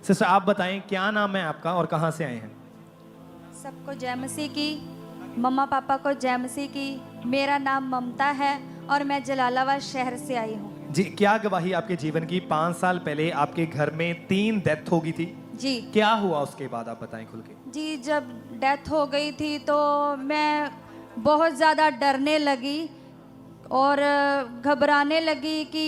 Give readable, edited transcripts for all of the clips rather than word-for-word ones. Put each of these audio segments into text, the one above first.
Sister आप बताएं क्या नाम है आपका और कहाँ से आए हैं? सबको जय मसीह की, मम्मा पापा को जय मसीह की। मेरा नाम ममता है और मैं जलालाबाद शहर से आई हूँ। जी, क्या गवाही आपके जीवन की? 5 साल पहले आपके घर में 3 डेथ हो गई थी। जी क्या हुआ उसके बाद, आप बताएं खुल के। जी, जब डेथ हो गई थी तो मैं बहुत ज़्यादा डरने लगी और घबराने लगी कि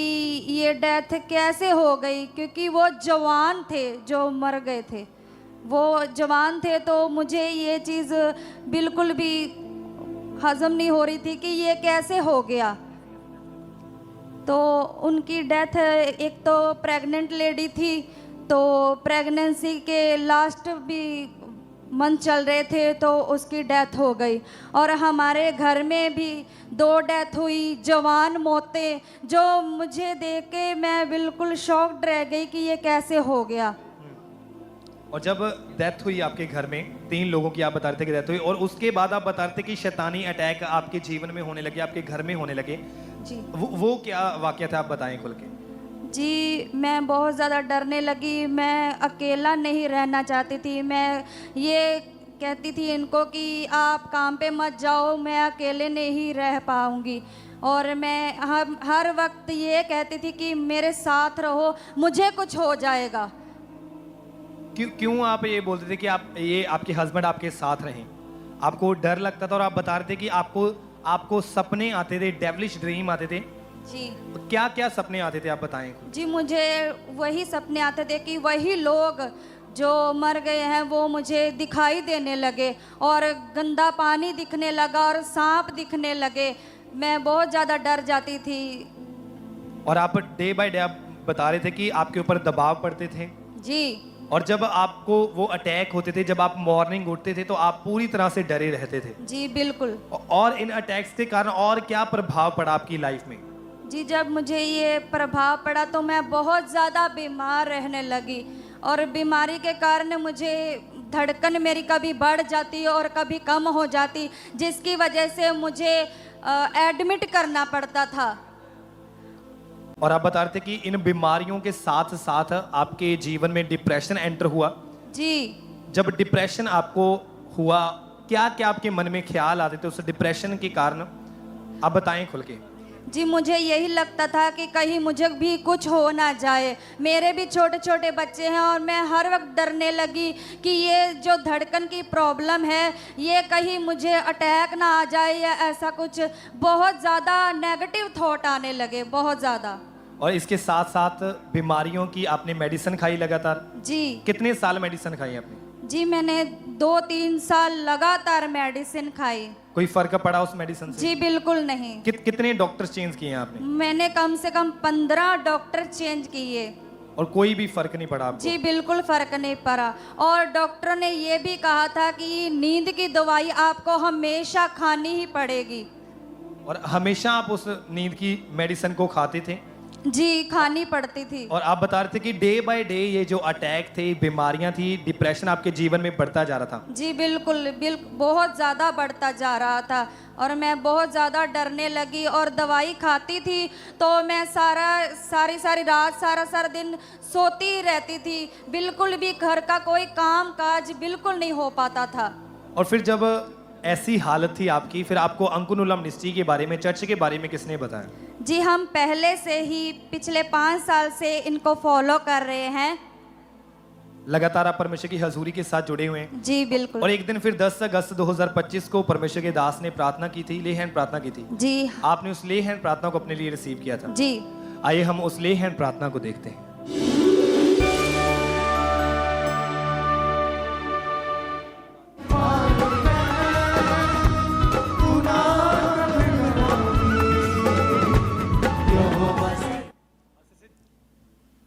ये डेथ कैसे हो गई, क्योंकि वो जवान थे जो मर गए थे। वो जवान थे तो मुझे ये चीज़ बिल्कुल भी हजम नहीं हो रही थी कि ये कैसे हो गया। तो उनकी डेथ, एक तो प्रेग्नेंट लेडी थी, तो प्रेगनेंसी के लास्ट भी मंथ चल रहे थे तो उसकी डेथ हो गई। और हमारे घर में भी 2 डेथ हुई, जवान मौतें, जो मुझे देख के मैं बिल्कुल शॉक्ड रह गई कि ये कैसे हो गया। और जब डेथ हुई आपके घर में, 3 लोगों की आप बता रहे थे कि डेथ हुई, और उसके बाद आप बता रहे थे कि शैतानी अटैक आपके जीवन में होने लगे, आपके घर में होने लगे। जी वो क्या वाकया था, आप बताएं खुल के। जी, मैं बहुत ज़्यादा डरने लगी। मैं अकेला नहीं रहना चाहती थी। मैं ये कहती थी इनको कि आप काम पे मत जाओ, मैं अकेले नहीं रह पाऊंगी। और मैं हर वक्त ये कहती थी कि मेरे साथ रहो, मुझे कुछ हो जाएगा। क्यों आप ये बोलते थे कि आप ये आपके हस्बैंड आपके साथ रहें? आपको डर लगता था और आप बता रहे थे कि आपको सपने आते थे, डेविलिश ड्रीम आते थे। जी क्या क्या सपने आते थे, आप बताएं। जी, मुझे वही सपने आते थे कि वही लोग जो मर गए हैं वो मुझे दिखाई देने लगे और गंदा पानी दिखने लगा और सांप दिखने लगे। मैं बहुत ज़्यादा डर जाती थी। और आप डे बाय डे आप बता रहे थे कि आपके ऊपर दबाव पड़ते थे। जी और जब आपको वो अटैक होते थे, जब आप मॉर्निंग उठते थे तो आप पूरी तरह से डरे रहते थे। जी बिल्कुल। और इन अटैक्स के कारण और क्या प्रभाव पड़ा आपकी लाइफ में? जी, जब मुझे ये प्रभाव पड़ा तो मैं बहुत ज़्यादा बीमार रहने लगी और बीमारी के कारण मुझे धड़कन मेरी कभी बढ़ जाती और कभी कम हो जाती, जिसकी वजह से मुझे एडमिट करना पड़ता था। और आप बता रहे थे कि इन बीमारियों के साथ साथ आपके जीवन में डिप्रेशन एंटर हुआ। जी जब डिप्रेशन आपको हुआ, क्या क्या आपके मन में ख्याल आते थे उस डिप्रेशन के कारण, आप बताएं खुल के। जी, मुझे यही लगता था कि कहीं मुझे भी कुछ हो ना जाए। मेरे भी छोटे छोटे बच्चे हैं और मैं हर वक्त डरने लगी कि ये जो धड़कन की प्रॉब्लम है ये कहीं मुझे अटैक ना आ जाए या ऐसा कुछ। बहुत ज़्यादा नेगेटिव थॉट आने लगे, बहुत ज़्यादा। और इसके साथ साथ बीमारियों की आपने मेडिसिन खाई लगातार? जी कितने साल मेडिसिन खाई आपने? जी, मैंने 2-3 साल लगातार मेडिसिन खाई। कोई फर्क पड़ा उस मेडिसिन से? जी बिल्कुल नहीं। कितने डॉक्टर्स चेंज किए हैं आपने? मैंने कम से कम 15 डॉक्टर चेंज किए और कोई भी फर्क नहीं पड़ा आपको? जी बिल्कुल फर्क नहीं पड़ा। और डॉक्टर ने ये भी कहा था कि नींद की दवाई आपको हमेशा खानी ही पड़ेगी। और हमेशा आप उस नींद की मेडिसिन को खाते थे? जी, खानी पड़ती थी। और आप बता रहे थे कि डे बाय डे ये जो अटैक थे, बीमारियां थी, डिप्रेशन आपके जीवन में बढ़ता जा रहा था? जी बिल्कुल बहुत ज़्यादा बढ़ता जा रहा था और मैं बहुत ज़्यादा डरने लगी और दवाई खाती थी तो मैं सारी रात सारा दिन सोती ही रहती थी। बिल्कुल भी घर का कोई काम काज बिल्कुल नहीं हो पाता था। और फिर जब ऐसी हालत थी आपकी, फिर आपको अंकुनुलम निश्चय के बारे में, चर्च के बारे में किसने बताया? जी, हम पहले से ही पिछले 5 साल से इनको फॉलो कर रहे हैं। लगातार आप परमेश्वर की हजूरी के साथ जुड़े हुए हैं? जी बिल्कुल। और एक दिन फिर 10 अगस्त 2025 को परमेश्वर के दास ने प्रार्थना की थी, ले हैंड प्रार्थना की थी। जी आपने उस ले हैंड प्रार्थना को अपने लिए रिसीव किया था। जी आइए हम उस ले हैंड प्रार्थना को देखते हैं।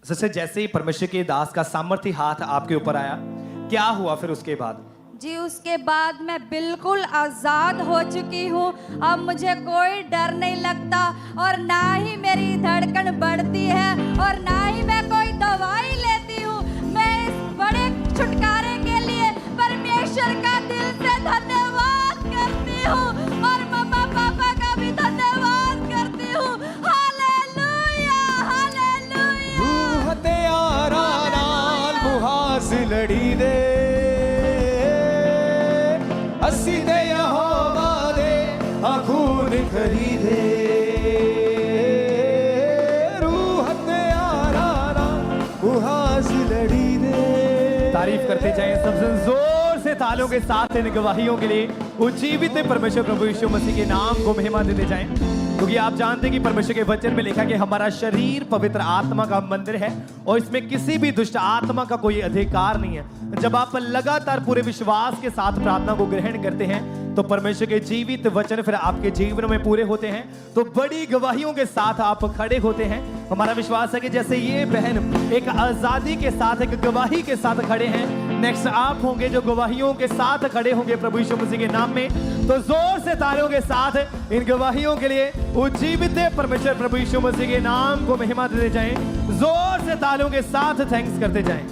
जैसे ही परमेश्वर के दास का सामर्थ्य हाथ आपके ऊपर आया, क्या हुआ फिर उसके बाद? जी, उसके बाद मैं बिल्कुल आज़ाद हो चुकी हूँ। अब मुझे कोई डर नहीं लगता और ना ही मेरी धड़कन बढ़ती है और ना ही मैं कोई दवाई लेती हूँ। मैं इस बड़े छुटकारे के लिए परमेश्वर का दिल से धन्यवाद करती हूँ और मम्मा पापा का भी धन्यवाद करती हूँ। Hallelujah, hallelujah. रूह ते आरा नाल मुहा हास लड़ी दे असी ते यहोवा दे खून खरीदे रूह ते आरारा हास लड़ी दे। तारीफ करते जाएं सब जन जोर से तालियों के साथ इन गवाहियों के लिए उज्जीवित परमेश्वर प्रभु यीशु मसीह के नाम को महिमा देते जाएं, क्योंकि आप जानते हैं कि परमेश्वर के वचन में लिखा कि हमारा शरीर पवित्र आत्मा का मंदिर है और इसमें किसी भी दुष्ट आत्मा का कोई अधिकार नहीं है। जब आप लगातार पूरे विश्वास के साथ प्रार्थना को ग्रहण करते हैं तो परमेश्वर के जीवित वचन फिर आपके जीवन में पूरे होते हैं, तो बड़ी गवाहियों के साथ आप खड़े होते हैं। हमारा विश्वास है कि जैसे ये बहन एक आजादी के साथ एक गवाही के साथ खड़े हैं, नेक्स्ट आप होंगे जो गवाहियों के साथ खड़े होंगे प्रभु यीशु मसीह के नाम में। तो जोर से तालियों के साथ इन गवाहियों के लिए उज्जीवित परमेश्वर प्रभु यीशु मसीह के नाम को महिमा देते जाएं, जोर से तालियों के साथ थैंक्स करते जाएं।